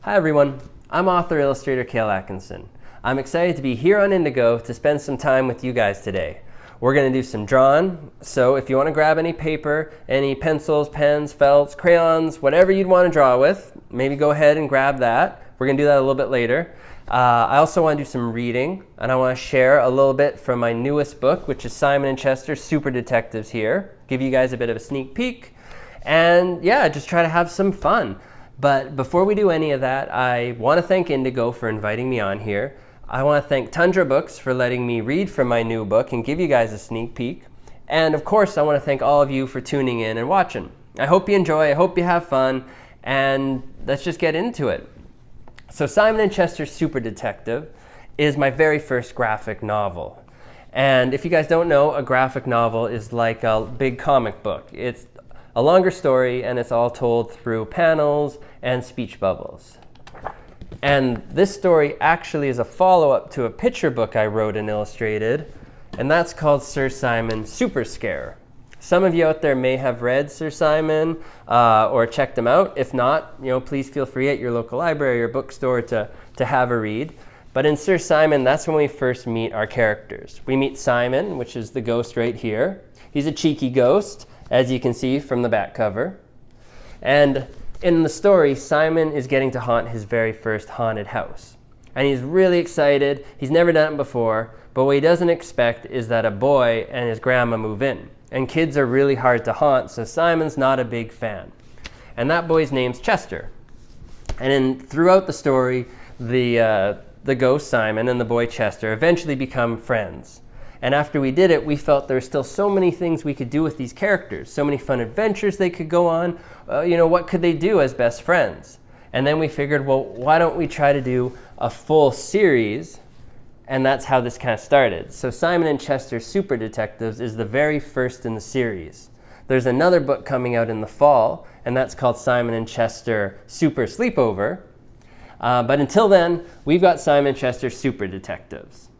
Hi everyone, I'm author illustrator Cale Atkinson. I'm excited to be here on Indigo to spend some time with you guys today. We're going to do some drawing, so if you want to grab any paper, any pencils, pens, felts, crayons, whatever you'd want to draw with, maybe go ahead and grab that. We're going to do that a little bit later. I also want to do some reading, and I want to share a little bit from my newest book, which is Simon & Chester's Super Detectives here. Give you guys a bit of a sneak peek, and yeah, just try to have some fun. But before we do any of that, I want to thank Indigo for inviting me on here. I want to thank Tundra Books for letting me read from my new book and give you guys a sneak peek. And of course, I want to thank all of you for tuning in and watching. I hope you enjoy, I hope you have fun, and let's just get into it. So Simon & Chester's Super Detective is my very first graphic novel. And if you guys don't know, a graphic novel is like a big comic book. It's a longer story, and it's all told through panels and speech bubbles. And this story actually is a follow-up to a picture book I wrote and illustrated, and that's called Sir Simon Super Scare. Some of you out there may have read Sir Simon or checked him out. If not, please feel free at your local library or bookstore to have a read. But in Sir Simon, that's when we first meet our characters. We meet Simon, which is the ghost right here. He's a cheeky ghost, as you can see from the back cover. And in the story, Simon is getting to haunt his very first haunted house. And he's really excited. He's never done it before, but what he doesn't expect is that a boy and his grandma move in. And kids are really hard to haunt, so Simon's not a big fan. And that boy's name's Chester. And throughout the story, the ghost Simon and the boy Chester eventually become friends. And after we did it, we felt there were still so many things we could do with these characters, so many fun adventures they could go on. What could they do as best friends? And then we figured, well, why don't we try to do a full series? And that's how this kind of started. So Simon & Chester's Super Detectives is the very first in the series. There's another book coming out in the fall, and that's called Simon & Chester Super Sleepover. But until then, we've got Simon & Chester Super Detectives.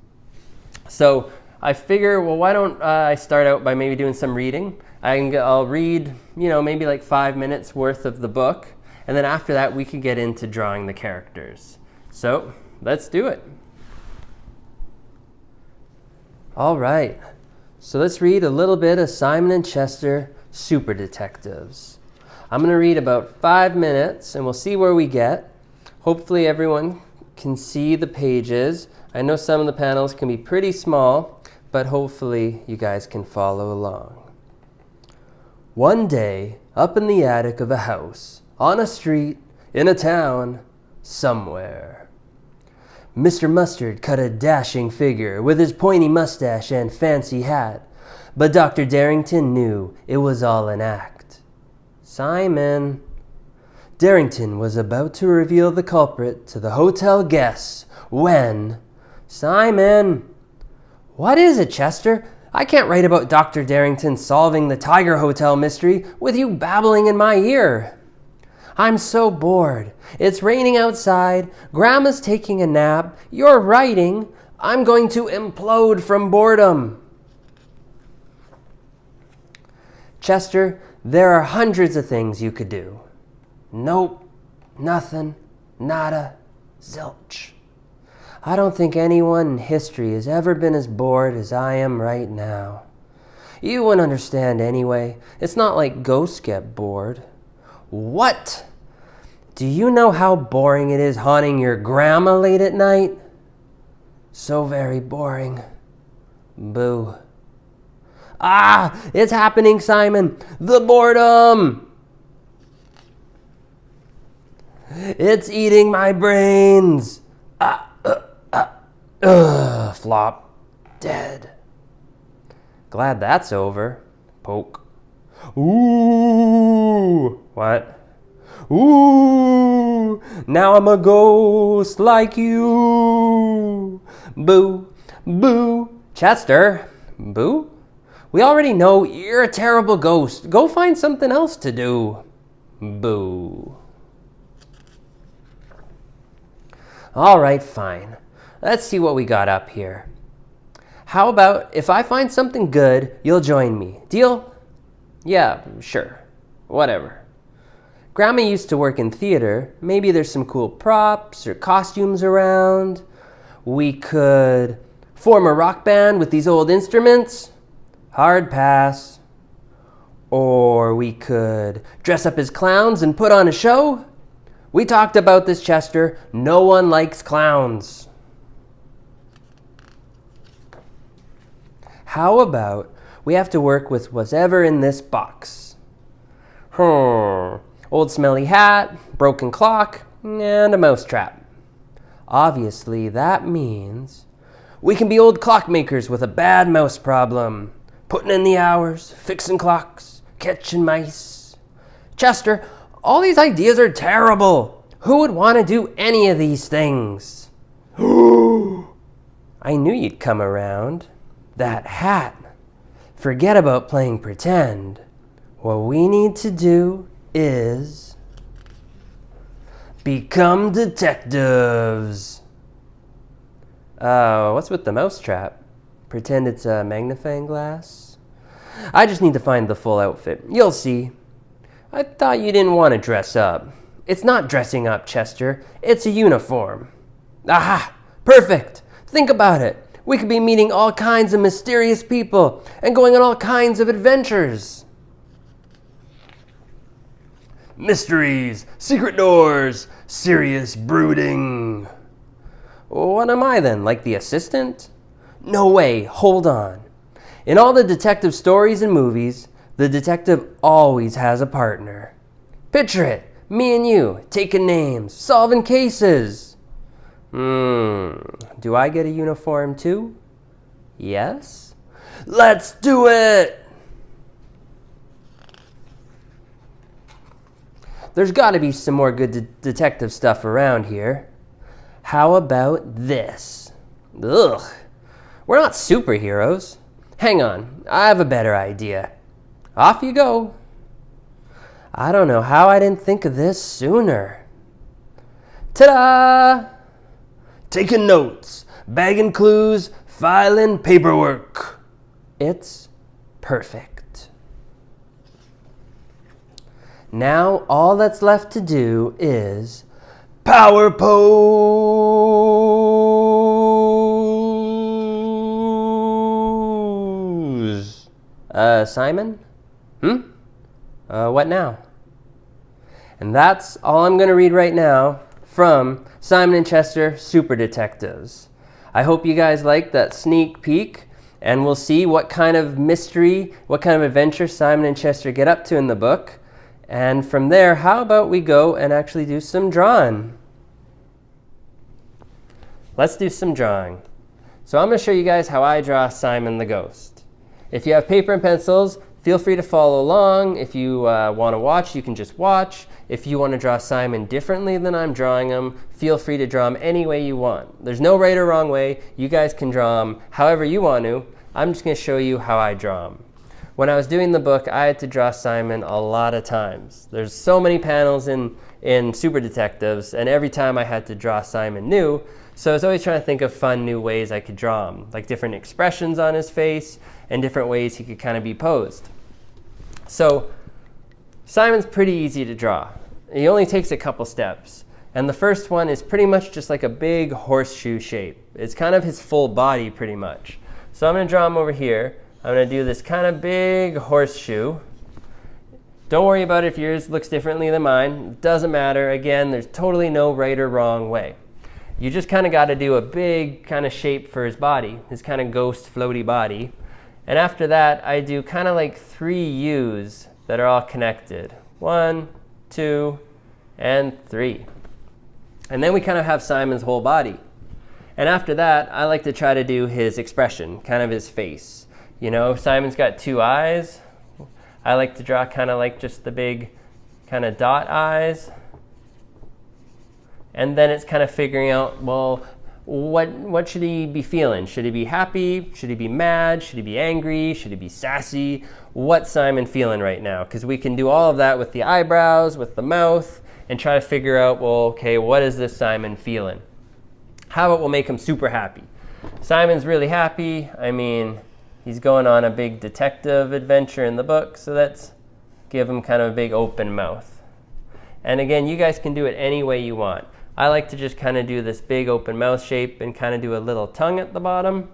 So I figure, well, why don't I start out by maybe doing some reading? I'll read, maybe like 5 minutes worth of the book, and then after that we can get into drawing the characters. So let's do it. All right, so let's read a little bit of Simon & Chester Super Detectives. I'm going to read about 5 minutes, and we'll see where we get. Hopefully everyone can see the pages. I know some of the panels can be pretty small, but hopefully you guys can follow along. One day, up in the attic of a house, on a street, in a town, somewhere, Mr. Mustard cut a dashing figure with his pointy mustache and fancy hat, but Dr. Darrington knew it was all an act. Simon. Darrington was about to reveal the culprit to the hotel guests when... Simon! What is it, Chester? I can't write about Dr. Darrington solving the Tiger Hotel mystery with you babbling in my ear. I'm so bored. It's raining outside. Grandma's taking a nap. You're writing. I'm going to implode from boredom. Chester, there are hundreds of things you could do. Nope, nothing, nada, zilch. I don't think anyone in history has ever been as bored as I am right now. You wouldn't understand anyway. It's not like ghosts get bored. What? Do you know how boring it is haunting your grandma late at night? So very boring. Boo. Ah, it's happening, Simon. The boredom! It's eating my brains. Flop. Dead. Glad that's over. Poke. Ooh. What? Ooh. Now I'm a ghost like you. Boo. Boo. Chester. Boo? We already know you're a terrible ghost. Go find something else to do. Boo. All right, fine. Let's see what we got up here. How about if I find something good, you'll join me? Deal? Yeah, sure. Whatever. Grandma used to work in theater. Maybe there's some cool props or costumes around. We could form a rock band with these old instruments. Hard pass. Or we could dress up as clowns and put on a show. We talked about this, Chester. No one likes clowns. How about we have to work with whatever in this box? Old smelly hat, broken clock, and a mousetrap. Obviously, that means we can be old clockmakers with a bad mouse problem. Putting in the hours, fixing clocks, catching mice. Chester, all these ideas are terrible. Who would want to do any of these things? I knew you'd come around. That hat. Forget about playing pretend. What we need to do is become detectives. What's with the mousetrap? Pretend it's a magnifying glass? I just need to find the full outfit. You'll see. I thought you didn't want to dress up. It's not dressing up, Chester. It's a uniform. Aha! Perfect! Think about it. We could be meeting all kinds of mysterious people and going on all kinds of adventures. Mysteries, secret doors, serious brooding. What am I then, like the assistant? No way, hold on. In all the detective stories and movies, the detective always has a partner. Picture it, me and you, taking names, solving cases. Do I get a uniform too? Yes? Let's do it! There's got to be some more good detective stuff around here. How about this? Ugh, we're not superheroes. Hang on, I have a better idea. Off you go. I don't know how I didn't think of this sooner. Ta-da! Taking notes, bagging clues, filing paperwork. It's perfect. Now all that's left to do is power pose. Simon? What now? And that's all I'm going to read right now from Simon and Chester Super Detectives. I hope you guys liked that sneak peek, and we'll see what kind of mystery, what kind of adventure Simon and Chester get up to in the book. And from there, how about we go and actually do some drawing? Let's do some drawing. So I'm going to show you guys how I draw Simon the Ghost. If you have paper and pencils, feel free to follow along. If you want to watch, you can just watch. If you want to draw Simon differently than I'm drawing him, feel free to draw him any way you want. There's no right or wrong way. You guys can draw him however you want to. I'm just going to show you how I draw him. When I was doing the book, I had to draw Simon a lot of times. There's so many panels in Super Detectives, and every time I had to draw Simon new. So I was always trying to think of fun new ways I could draw him, like different expressions on his face and different ways he could kind of be posed. So Simon's pretty easy to draw. He only takes a couple steps. And the first one is pretty much just like a big horseshoe shape. It's kind of his full body pretty much. So I'm going to draw him over here. I'm going to do this kind of big horseshoe. Don't worry about it if yours looks differently than mine. It doesn't matter. Again, there's totally no right or wrong way. You just kind of got to do a big kind of shape for his body, his kind of ghost floaty body. And after that, I do kind of like 3 U's that are all connected. 1, 2, and 3. And then we kind of have Simon's whole body. And after that, I like to try to do his expression, kind of his face. You know, Simon's got 2 eyes. I like to draw kind of like just the big kind of dot eyes. And then it's kind of figuring out, well, what should he be feeling? Should he be happy? Should he be mad? Should he be angry? Should he be sassy? What's Simon feeling right now? Because we can do all of that with the eyebrows, with the mouth, and try to figure out, well, okay, what is this Simon feeling? How about we'll make him super happy? Simon's really happy. I mean, he's going on a big detective adventure in the book, so let's give him kind of a big open mouth. And again, you guys can do it any way you want. I like to just kind of do this big open mouth shape and kind of do a little tongue at the bottom.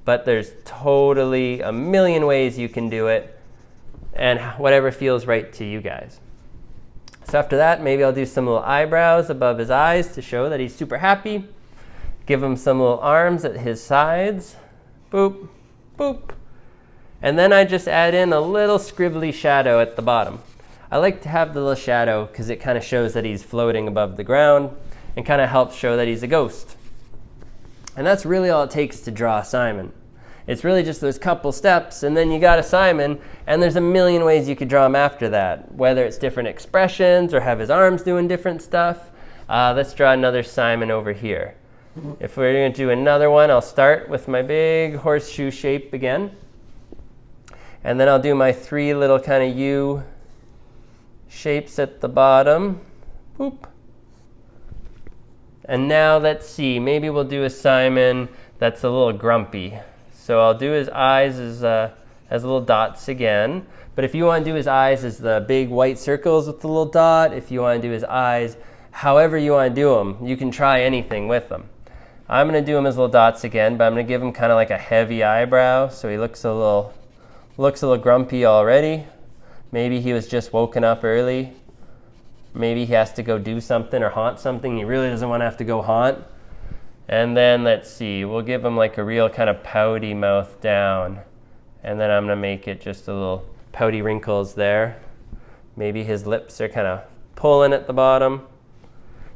But there's totally a million ways you can do it, and whatever feels right to you guys. So after that, maybe I'll do some little eyebrows above his eyes to show that he's super happy. Give him some little arms at his sides. Boop, boop. And then I just add in a little scribbly shadow at the bottom. I like to have the little shadow because it kind of shows that he's floating above the ground and kind of helps show that he's a ghost. And that's really all it takes to draw Simon. It's really just those couple steps, and then you got a Simon, and there's a million ways you could draw him after that, whether it's different expressions or have his arms doing different stuff. Let's draw another Simon over here. If we're going to do another one, I'll start with my big horseshoe shape again. And then I'll do my three little kind of U shapes at the bottom. Boop. And now let's see, maybe we'll do a Simon that's a little grumpy. So I'll do his eyes as little dots again. But if you want to do his eyes as the big white circles with the little dot, if you want to do his eyes however you want to do them, you can try anything with them. I'm going to do him as little dots again, but I'm going to give him kind of like a heavy eyebrow, so he looks a little grumpy already. Maybe he was just woken up early. Maybe he has to go do something or haunt something. He really doesn't want to have to go haunt. And then let's see, we'll give him like a real kind of pouty mouth down. And then I'm going to make it just a little pouty wrinkles there. Maybe his lips are kind of pulling at the bottom.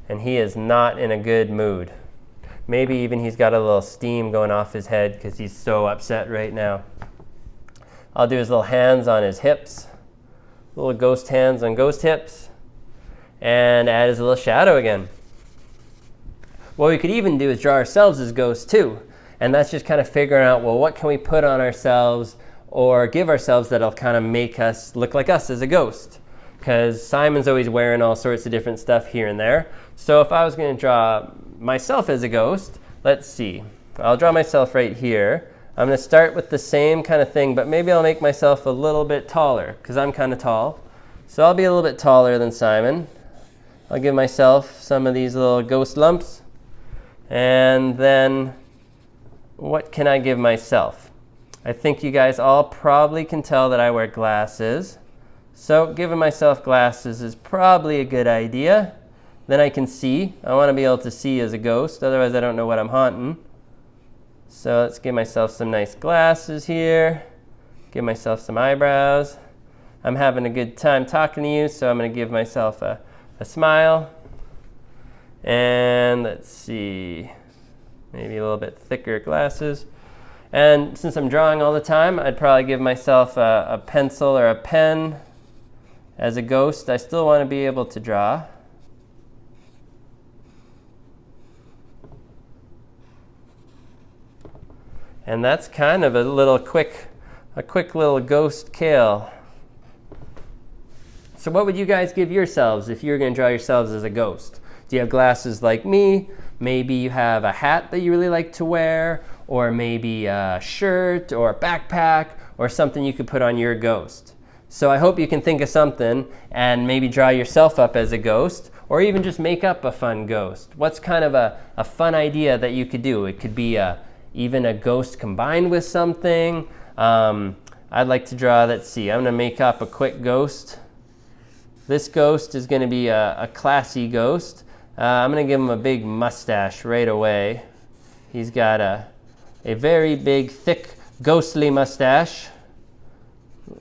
And he is not in a good mood. Maybe even he's got a little steam going off his head because he's so upset right now. I'll do his little hands on his hips. Little ghost hands on ghost hips. And add his little shadow again. What we could even do is draw ourselves as ghosts too. And that's just kind of figuring out, well, what can we put on ourselves or give ourselves that'll kind of make us look like us as a ghost? Because Simon's always wearing all sorts of different stuff here and there. So if I was going to draw myself as a ghost, let's see. I'll draw myself right here. I'm going to start with the same kind of thing, but maybe I'll make myself a little bit taller because I'm kind of tall. So I'll be a little bit taller than Simon. I'll give myself some of these little ghost lumps. And then what can I give myself? I think you guys all probably can tell that I wear glasses. So giving myself glasses is probably a good idea. Then I can see. I want to be able to see as a ghost, otherwise I don't know what I'm haunting. So let's give myself some nice glasses here. Give myself some eyebrows. I'm having a good time talking to you, so I'm going to give myself a smile. And let's see, maybe a little bit thicker glasses. And since I'm drawing all the time, I'd probably give myself a pencil or a pen. As a ghost, I still want to be able to draw. And that's kind of a quick little ghost Cale. So what would you guys give yourselves if you were going to draw yourselves as a ghost? Do you have glasses like me? Maybe you have a hat that you really like to wear, or maybe a shirt or a backpack or something you could put on your ghost. So I hope you can think of something and maybe draw yourself up as a ghost, or even just make up a fun ghost. What's kind of a fun idea that you could do? It could be even a ghost combined with something. I'd like to draw, let's see, I'm going to make up a quick ghost. This ghost is going to be a classy ghost. I'm going to give him a big mustache right away. He's got a very big, thick, ghostly mustache.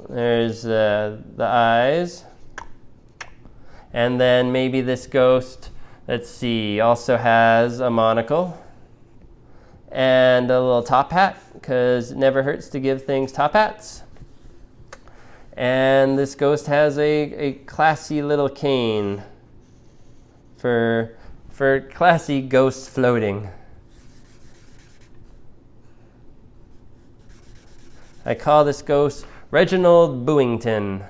There's the eyes. And then maybe this ghost, let's see, also has a monocle and a little top hat, because it never hurts to give things top hats. And this ghost has a classy little cane for classy ghosts floating. I call this ghost Reginald Bewington.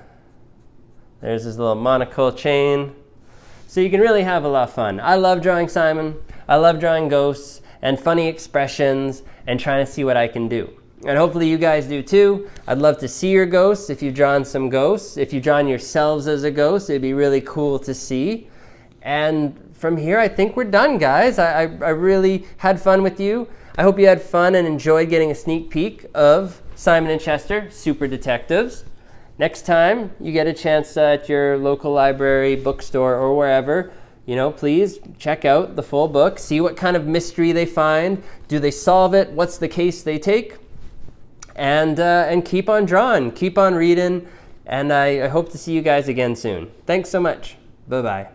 There's his little monocle chain. So you can really have a lot of fun. I love drawing Simon. I love drawing ghosts and funny expressions and trying to see what I can do. And hopefully you guys do too. I'd love to see your ghosts if you've drawn some ghosts. If you've drawn yourselves as a ghost, it'd be really cool to see. And from here, I think we're done, guys. I really had fun with you. I hope you had fun and enjoyed getting a sneak peek of Simon & Chester, Super Detectives. Next time you get a chance at your local library, bookstore, or wherever, please check out the full book. See what kind of mystery they find. Do they solve it? What's the case they take? And keep on drawing, keep on reading, and I hope to see you guys again soon. Thanks so much. Bye-bye.